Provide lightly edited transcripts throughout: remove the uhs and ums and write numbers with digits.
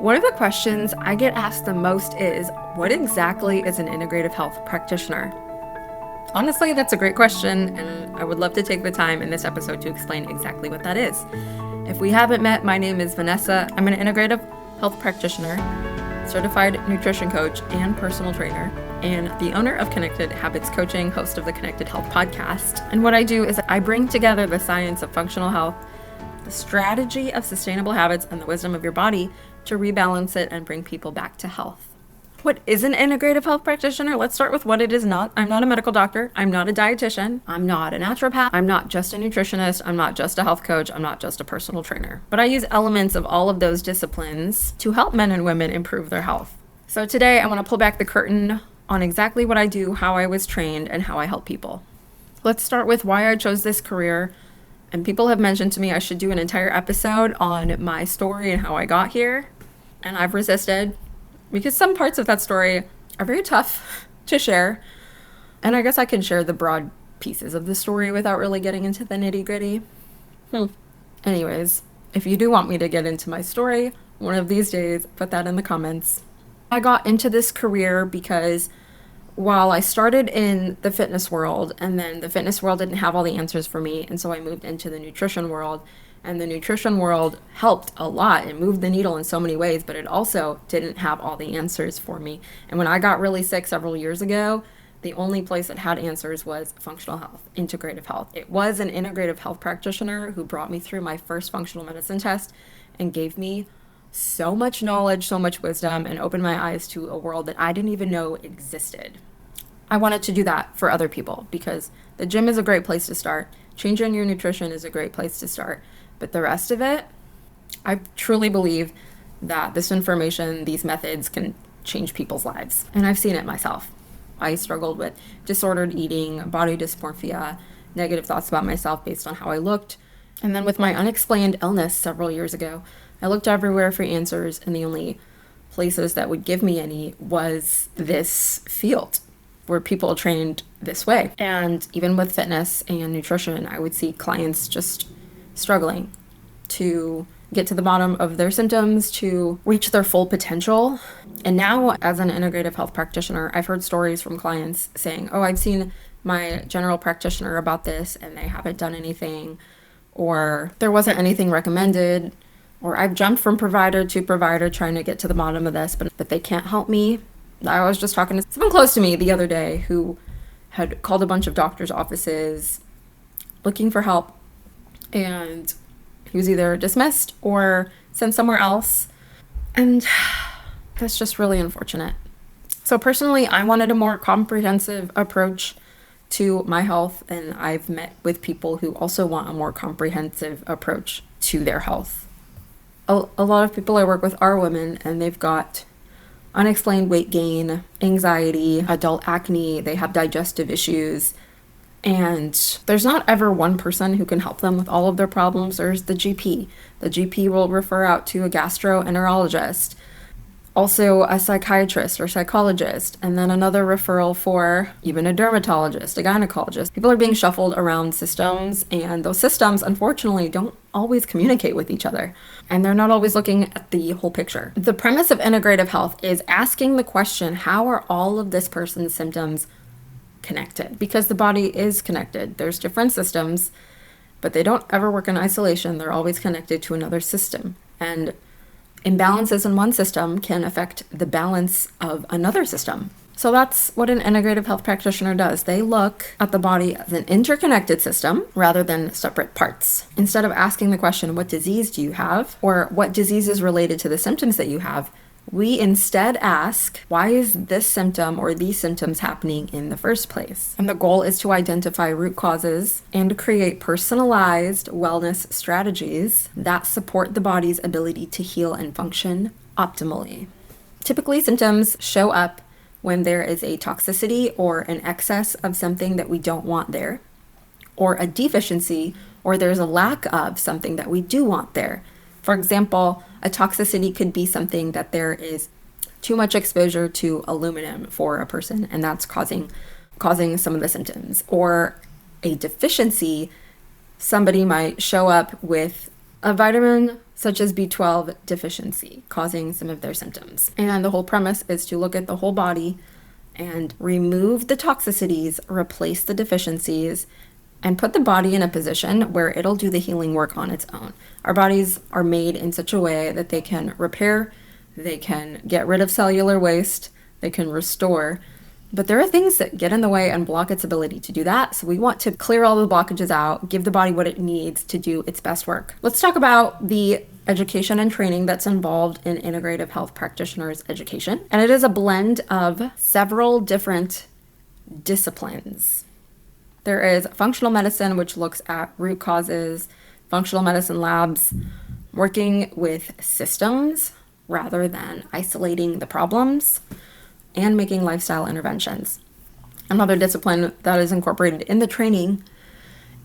One of the questions I get asked the most is, what exactly is an integrative health practitioner? Honestly, that's a great question, and I would love to take the time in this episode to explain exactly what that is. If we haven't met, my name is Vanessa. I'm an integrative health practitioner, certified nutrition coach, and personal trainer, and the owner of Connected Habits Coaching, host of the Connected Health podcast. And what I do is I bring together the science of functional health, the strategy of sustainable habits, and the wisdom of your body to rebalance it and bring people back to health. What is an integrative health practitioner? Let's start with what it is not. I'm not a medical doctor. I'm not a dietitian. I'm not a naturopath. I'm not just a nutritionist. I'm not just a health coach. I'm not just a personal trainer. But I use elements of all of those disciplines to help men and women improve their health. So today I want to pull back the curtain on exactly what I do, how I was trained, and how I help people. Let's start with why I chose this career. And people have mentioned to me I should do an entire episode on my story and how I got here. And I've resisted because some parts of that story are very tough to share. And I guess I can share the broad pieces of the story without really getting into the nitty-gritty. Anyways, if you do want me to get into my story one of these days, put that in the comments. I got into this career because while I started in the fitness world, and then the fitness world didn't have all the answers for me, and so I moved into the nutrition world, and the nutrition world helped a lot. It moved the needle in so many ways, but it also didn't have all the answers for me. And when I got really sick several years ago, the only place that had answers was functional health, integrative health. It was an integrative health practitioner who brought me through my first functional medicine test and gave me so much knowledge, so much wisdom, and opened my eyes to a world that I didn't even know existed. I wanted to do that for other people because the gym is a great place to start. Changing your nutrition is a great place to start. But the rest of it, I truly believe that this information, these methods can change people's lives. And I've seen it myself. I struggled with disordered eating, body dysmorphia, negative thoughts about myself based on how I looked. And then with my unexplained illness several years ago, I looked everywhere for answers, and the only places that would give me any was this field where people trained this way. And even with fitness and nutrition, I would see clients just struggling to get to the bottom of their symptoms, to reach their full potential. And now, as an integrative health practitioner, I've heard stories from clients saying, oh, I've seen my general practitioner about this and they haven't done anything, or there wasn't anything recommended, or I've jumped from provider to provider trying to get to the bottom of this, but they can't help me. I was just talking to someone close to me the other day who had called a bunch of doctors' offices looking for help, and he was either dismissed or sent somewhere else. And that's just really unfortunate. So personally, I wanted a more comprehensive approach to my health, and I've met with people who also want a more comprehensive approach to their health. A lot of people I work with are women, and they've got unexplained weight gain, anxiety, adult acne, they have digestive issues, and there's not ever one person who can help them with all of their problems. There's the GP. The GP will refer out to a gastroenterologist, also a psychiatrist or psychologist, and then another referral for even a dermatologist, a gynecologist. People are being shuffled around systems, and those systems, unfortunately, don't always communicate with each other, and they're not always looking at the whole picture. The premise of integrative health is asking the question, how are all of this person's symptoms connected? Because the body is connected. There's different systems, but they don't ever work in isolation. They're always connected to another system, and imbalances in one system can affect the balance of another system. So that's what an integrative health practitioner does. They look at the body as an interconnected system rather than separate parts. Instead of asking the question, what disease do you have? Or what disease is related to the symptoms that you have? We instead ask, why is this symptom or these symptoms happening in the first place? And the goal is to identify root causes and create personalized wellness strategies that support the body's ability to heal and function optimally. Typically, symptoms show up when there is a toxicity or an excess of something that we don't want there, or a deficiency, or there's a lack of something that we do want there. For example, a toxicity could be something that there is too much exposure to aluminum for a person, and that's causing some of the symptoms. Or a deficiency, somebody might show up with a vitamin such as B12 deficiency, causing some of their symptoms. And the whole premise is to look at the whole body and remove the toxicities, replace the deficiencies, and put the body in a position where it'll do the healing work on its own. Our bodies are made in such a way that they can repair, they can get rid of cellular waste, they can restore, but there are things that get in the way and block its ability to do that. So we want to clear all the blockages out, give the body what it needs to do its best work. Let's talk about the education and training that's involved in Integrative Health Practitioners education. And it is a blend of several different disciplines. There is functional medicine, which looks at root causes, functional medicine labs, working with systems rather than isolating the problems, and making lifestyle interventions. Another discipline that is incorporated in the training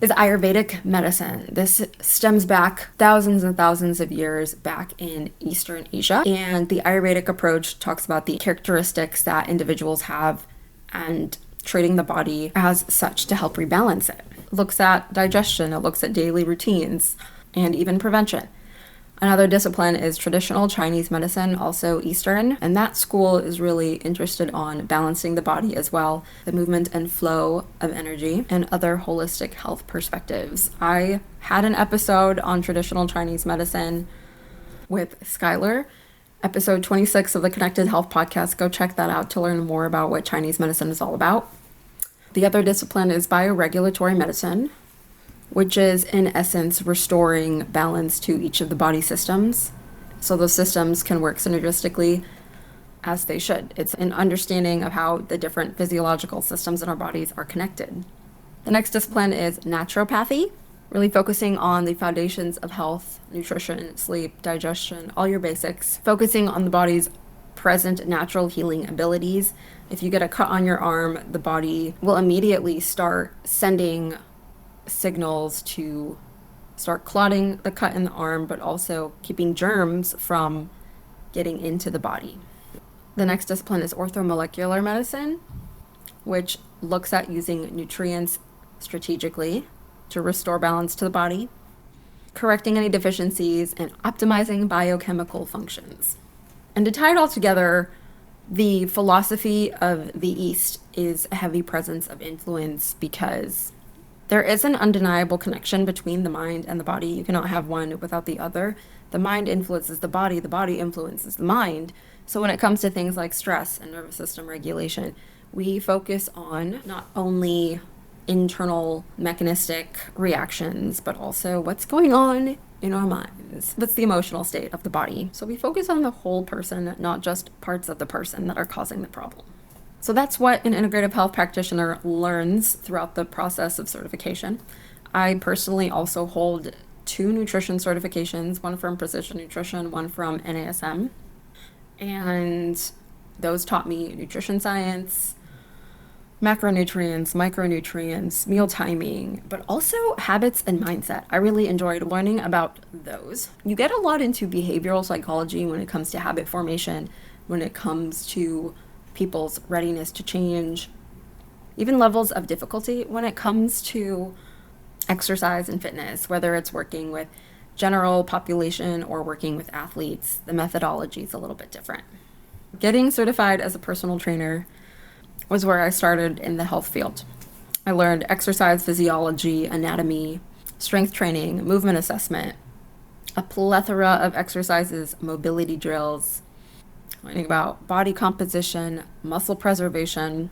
is Ayurvedic medicine. This stems back thousands and thousands of years back in Eastern Asia. And the Ayurvedic approach talks about the characteristics that individuals have and treating the body as such to help rebalance it. It looks at digestion, it looks at daily routines, and even prevention. Another discipline is traditional Chinese medicine, also Eastern, and that school is really interested on balancing the body as well, the movement and flow of energy, and other holistic health perspectives. I had an episode on traditional Chinese medicine with Skylar, episode 26 of the Connected Health podcast. Go check that out to learn more about what Chinese medicine is all about. The other discipline is bioregulatory medicine, which is in essence restoring balance to each of the body systems so those systems can work synergistically as they should. It's an understanding of how the different physiological systems in our bodies are connected. The next discipline is naturopathy, really focusing on the foundations of health, nutrition, sleep, digestion, all your basics, focusing on the body's present natural healing abilities. If you get a cut on your arm, the body will immediately start sending signals to start clotting the cut in the arm, but also keeping germs from getting into the body. The next discipline is orthomolecular medicine, which looks at using nutrients strategically to restore balance to the body, correcting any deficiencies, and optimizing biochemical functions. And to tie it all together, the philosophy of the East is a heavy presence of influence because there is an undeniable connection between the mind and the body. You cannot have one without the other. The mind influences the body influences the mind. So when it comes to things like stress and nervous system regulation, we focus on not only internal mechanistic reactions, but also what's going on in our minds. That's the emotional state of the body. So we focus on the whole person, not just parts of the person that are causing the problem. So that's what an integrative health practitioner learns throughout the process of certification. I personally also hold 2 nutrition certifications, one from Precision Nutrition, one from NASM. And those taught me nutrition science, macronutrients, micronutrients, meal timing, but also habits and mindset. I really enjoyed learning about those. You get a lot into behavioral psychology when it comes to habit formation, when it comes to people's readiness to change, even levels of difficulty when it comes to exercise and fitness, whether it's working with general population or working with athletes. The methodology is a little bit different. Getting certified as a personal trainer was where I started in the health field. I learned exercise physiology, anatomy, strength training, movement assessment, a plethora of exercises, mobility drills, learning about body composition, muscle preservation,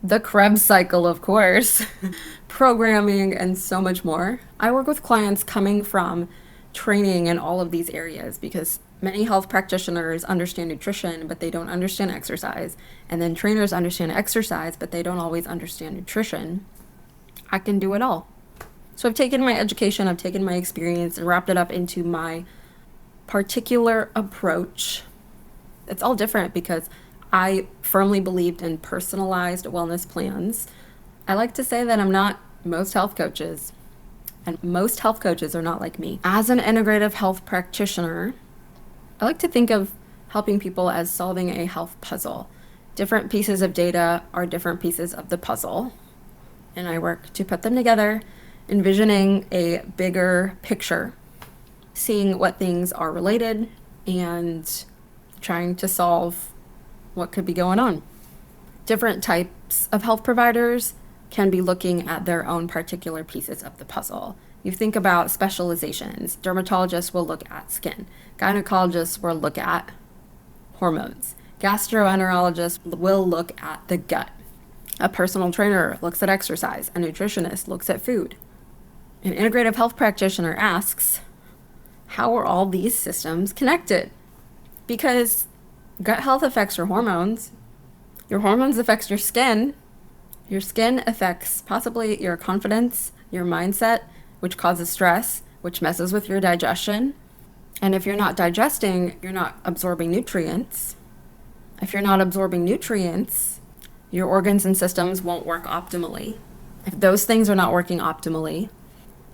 the Krebs cycle, of course, programming, and so much more. I work with clients coming from training in all of these areas because many health practitioners understand nutrition, but they don't understand exercise. And then trainers understand exercise, but they don't always understand nutrition. I can do it all. So I've taken my education, I've taken my experience and wrapped it up into my particular approach. It's all different because I firmly believed in personalized wellness plans. I like to say that I'm not most health coaches, and most health coaches are not like me. As an integrative health practitioner, I like to think of helping people as solving a health puzzle. Different pieces of data are different pieces of the puzzle, and I work to put them together, envisioning a bigger picture seeing what things are related and trying to solve what could be going on. Different types of health providers can be looking at their own particular pieces of the puzzle. You think about specializations. Dermatologists will look at skin. Gynecologists will look at hormones. Gastroenterologists will look at the gut. A personal trainer looks at exercise. A nutritionist looks at food. An integrative health practitioner asks, how are all these systems connected? Because gut health affects your hormones affects your skin affects possibly your confidence, your mindset, which causes stress, which messes with your digestion. And if you're not digesting, you're not absorbing nutrients. If you're not absorbing nutrients, your organs and systems won't work optimally. If those things are not working optimally,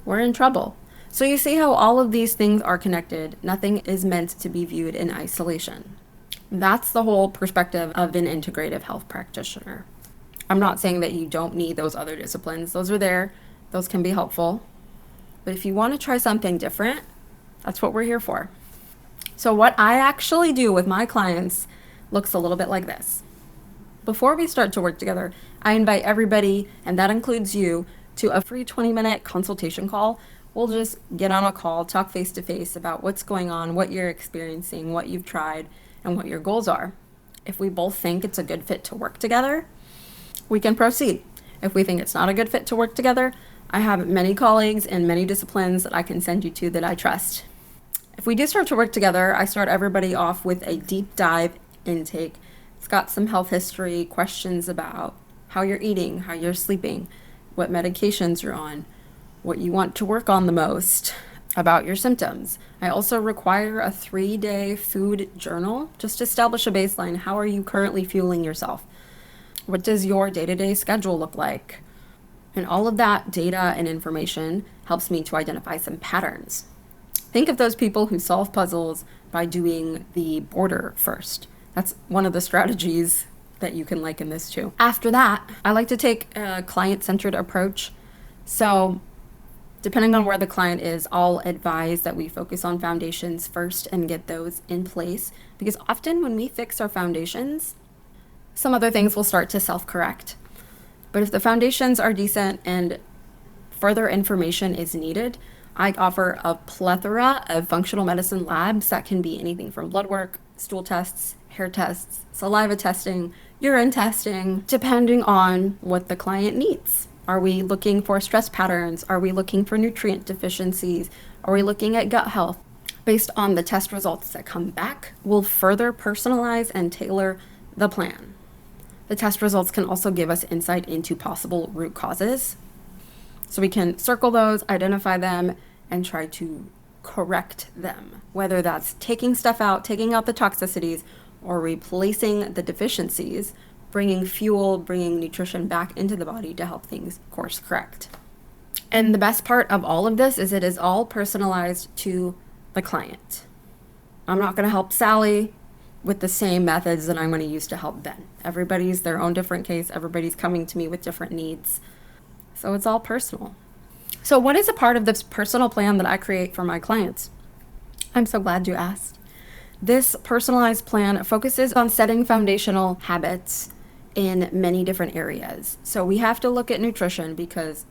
we're in trouble. So you see how all of these things are connected. Nothing is meant to be viewed in isolation. That's the whole perspective of an integrative health practitioner. I'm not saying that you don't need those other disciplines. Those are there. Those can be helpful. But if you want to try something different, that's what we're here for. So what I actually do with my clients looks a little bit like this. Before we start to work together, I invite everybody, and that includes you, to a free 20-minute consultation call. We'll just get on a call, talk face-to-face about what's going on, what you're experiencing, what you've tried, and what your goals are. If we both think it's a good fit to work together, we can proceed. If we think it's not a good fit to work together, I have many colleagues in many disciplines that I can send you to that I trust. If we do start to work together, I start everybody off with a deep dive intake. It's got some health history, questions about how you're eating, how you're sleeping, what medications you're on, what you want to work on the most, about your symptoms. I also require a 3-day food journal just to establish a baseline. How are you currently fueling yourself? What does your day-to-day schedule look like? And all of that data and information helps me to identify some patterns. Think of those people who solve puzzles by doing the border first. That's one of the strategies that you can liken this to. After that, I like to take a client-centered approach. So depending on where the client is, I'll advise that we focus on foundations first and get those in place. Because often when we fix our foundations, some other things will start to self-correct. But if the foundations are decent and further information is needed, I offer a plethora of functional medicine labs that can be anything from blood work, stool tests, hair tests, saliva testing, urine testing, depending on what the client needs. Are we looking for stress patterns? Are we looking for nutrient deficiencies? Are we looking at gut health? Based on the test results that come back, we'll further personalize and tailor the plan. The test results can also give us insight into possible root causes. So we can circle those, identify them, and try to correct them. Whether that's taking stuff out, taking out the toxicities, or replacing the deficiencies, bringing fuel, bringing nutrition back into the body to help things course correct. And the best part of all of this is it is all personalized to the client. I'm not going to help Sally with the same methods that I'm going to use to help Ben. Everybody's their own different case. Everybody's coming to me with different needs. So it's all personal. So what is a part of this personal plan that I create for my clients? I'm so glad you asked. This personalized plan focuses on setting foundational habits in many different areas. So we have to look at nutrition because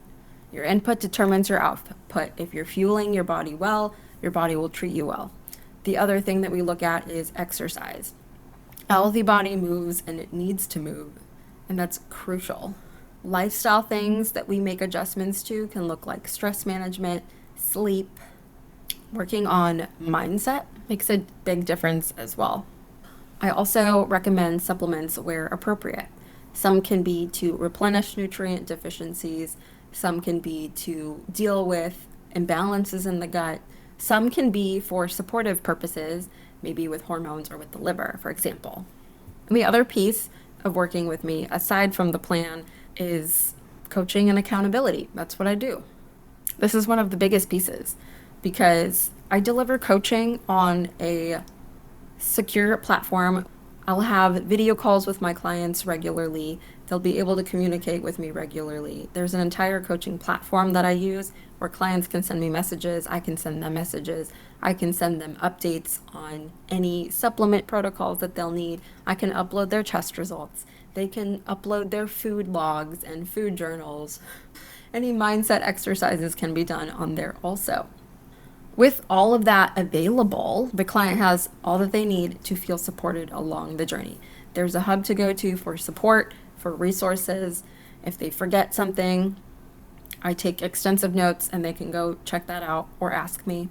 your input determines your output. If you're fueling your body well, your body will treat you well. The other thing that we look at is exercise. A healthy body moves and it needs to move, and that's crucial. Lifestyle things that we make adjustments to can look like stress management, sleep. Working on mindset makes a big difference as well. I also recommend supplements where appropriate. Some can be to replenish nutrient deficiencies. Some can be to deal with imbalances in the gut. Some can be for supportive purposes, maybe with hormones or with the liver, for example. And the other piece of working with me, aside from the plan, is coaching and accountability. That's what I do. This is one of the biggest pieces because I deliver coaching on a secure platform. I'll have video calls with my clients regularly. They'll be able to communicate with me regularly. There's an entire coaching platform that I use where clients can send me messages. I can send them messages. I can send them updates on any supplement protocols that they'll need. I can upload their test results. They can upload their food logs and food journals. Any mindset exercises can be done on there also. With all of that available, the client has all that they need to feel supported along the journey. There's a hub to go to for support, for resources. If they forget something, I take extensive notes and they can go check that out or ask me.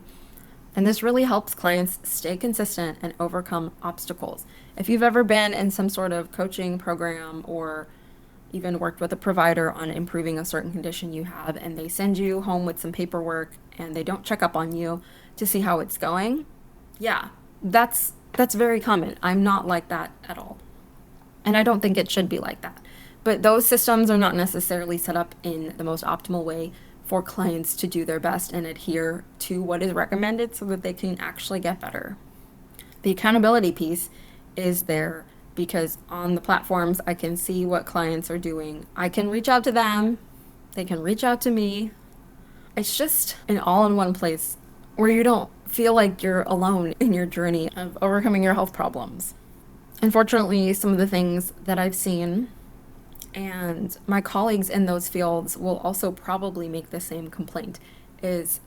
And this really helps clients stay consistent and overcome obstacles. If you've ever been in some sort of coaching program or even worked with a provider on improving a certain condition you have, and they send you home with some paperwork and they don't check up on you to see how it's going, yeah, that's very common. I'm not like that at all. And I don't think it should be like that. But those systems are not necessarily set up in the most optimal way for clients to do their best and adhere to what is recommended so that they can actually get better. The accountability piece is there because on the platforms, I can see what clients are doing. I can reach out to them. They can reach out to me. It's just an all-in-one place where you don't feel like you're alone in your journey of overcoming your health problems. Unfortunately, some of the things that I've seen, and my colleagues in those fields will also probably make the same complaint, is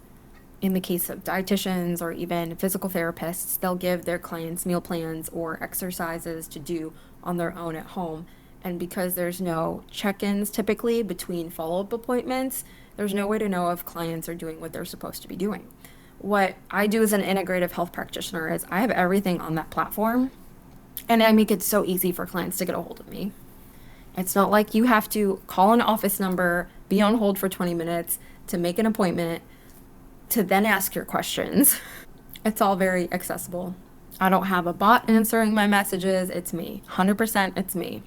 in the case of dietitians or even physical therapists, they'll give their clients meal plans or exercises to do on their own at home. And because there's no check-ins typically between follow-up appointments, there's no way to know if clients are doing what they're supposed to be doing. What I do as an integrative health practitioner is I have everything on that platform, and I make it so easy for clients to get a hold of me. It's not like you have to call an office number, be on hold for 20 minutes to make an appointment, to then ask your questions. It's all very accessible. I don't have a bot answering my messages. It's me. 100% it's me.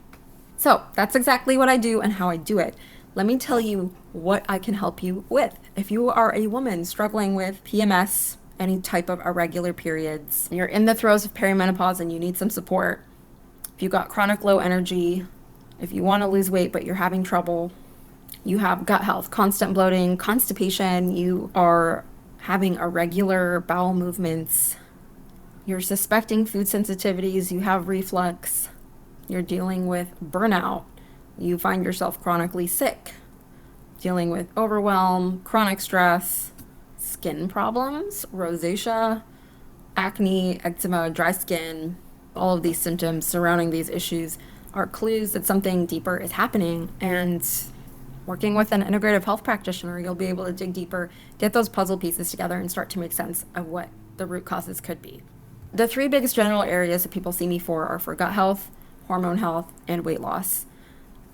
So that's exactly what I do and how I do it. Let me tell you what I can help you with. If you are a woman struggling with PMS, any type of irregular periods, you're in the throes of perimenopause and you need some support, if you got chronic low energy, if you want to lose weight but you're having trouble, you have gut health, constant bloating, constipation, you are having irregular bowel movements, you're suspecting food sensitivities, you have reflux, you're dealing with burnout, you find yourself chronically sick, dealing with overwhelm, chronic stress, skin problems, rosacea, acne, eczema, dry skin, all of these symptoms surrounding these issues are clues that something deeper is happening. And working with an integrative health practitioner, you'll be able to dig deeper, get those puzzle pieces together, and start to make sense of what the root causes could be. The three biggest general areas that people see me for are for gut health, hormone health, and weight loss.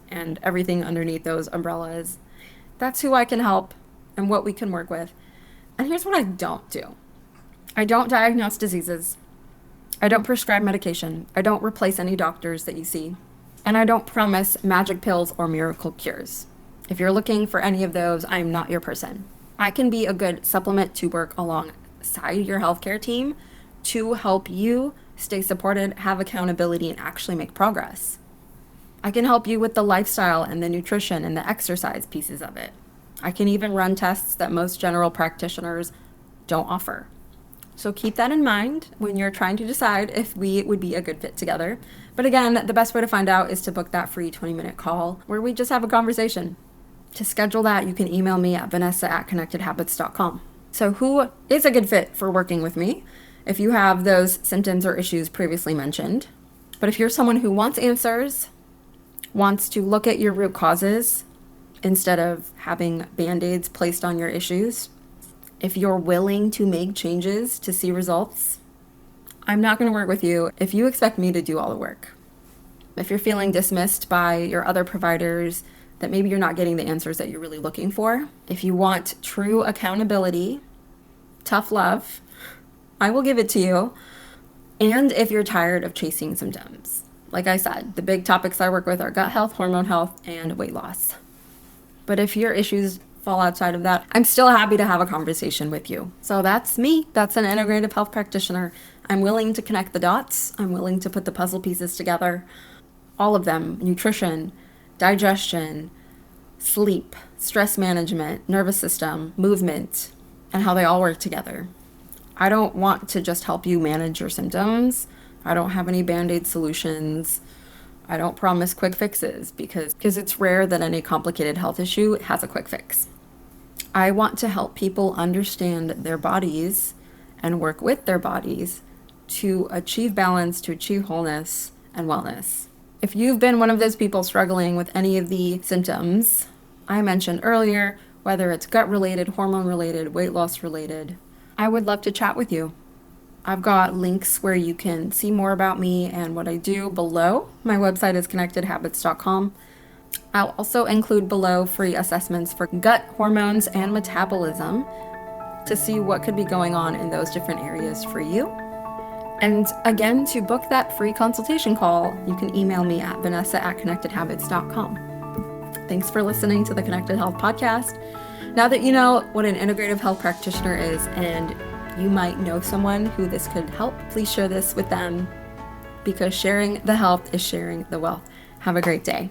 And everything underneath those umbrellas. That's who I can help and what we can work with. And here's what I don't do. I don't diagnose diseases. I don't prescribe medication. I don't replace any doctors that you see. And I don't promise magic pills or miracle cures. If you're looking for any of those, I'm not your person. I can be a good supplement to work alongside your healthcare team to help you stay supported, have accountability, and actually make progress. I can help you with the lifestyle and the nutrition and the exercise pieces of it. I can even run tests that most general practitioners don't offer. So keep that in mind when you're trying to decide if we would be a good fit together. But again, the best way to find out is to book that free 20-minute call where we just have a conversation. To schedule that, you can email me at vanessa@connectedhabits.com. So who is a good fit for working with me if you have those symptoms or issues previously mentioned? But if you're someone who wants answers, wants to look at your root causes instead of having band-aids placed on your issues, if you're willing to make changes to see results, I'm not going to work with you if you expect me to do all the work. If you're feeling dismissed by your other providers, that maybe you're not getting the answers that you're really looking for, if you want true accountability, tough love, I will give it to you. And if you're tired of chasing symptoms. Like I said, the big topics I work with are gut health, hormone health, and weight loss. But if your issues fall outside of that, I'm still happy to have a conversation with you. So that's me. That's an integrative health practitioner. I'm willing to connect the dots. I'm willing to put the puzzle pieces together. All of them: nutrition, digestion, sleep, stress management, nervous system, movement, and how they all work together. I don't want to just help you manage your symptoms. I don't have any band-aid solutions. I don't promise quick fixes because it's rare that any complicated health issue has a quick fix. I want to help people understand their bodies and work with their bodies to achieve balance, to achieve wholeness and wellness. If you've been one of those people struggling with any of the symptoms I mentioned earlier, whether it's gut-related, hormone-related, weight loss-related, I would love to chat with you. I've got links where you can see more about me and what I do below. My website is connectedhabits.com. I'll also include below free assessments for gut, hormones, and metabolism to see what could be going on in those different areas for you. And again, to book that free consultation call, you can email me at vanessa@connectedhabits.com. Thanks for listening to the Connected Health Podcast. Now that you know what an integrative health practitioner is and you might know someone who this could help, please share this with them because sharing the health is sharing the wealth. Have a great day.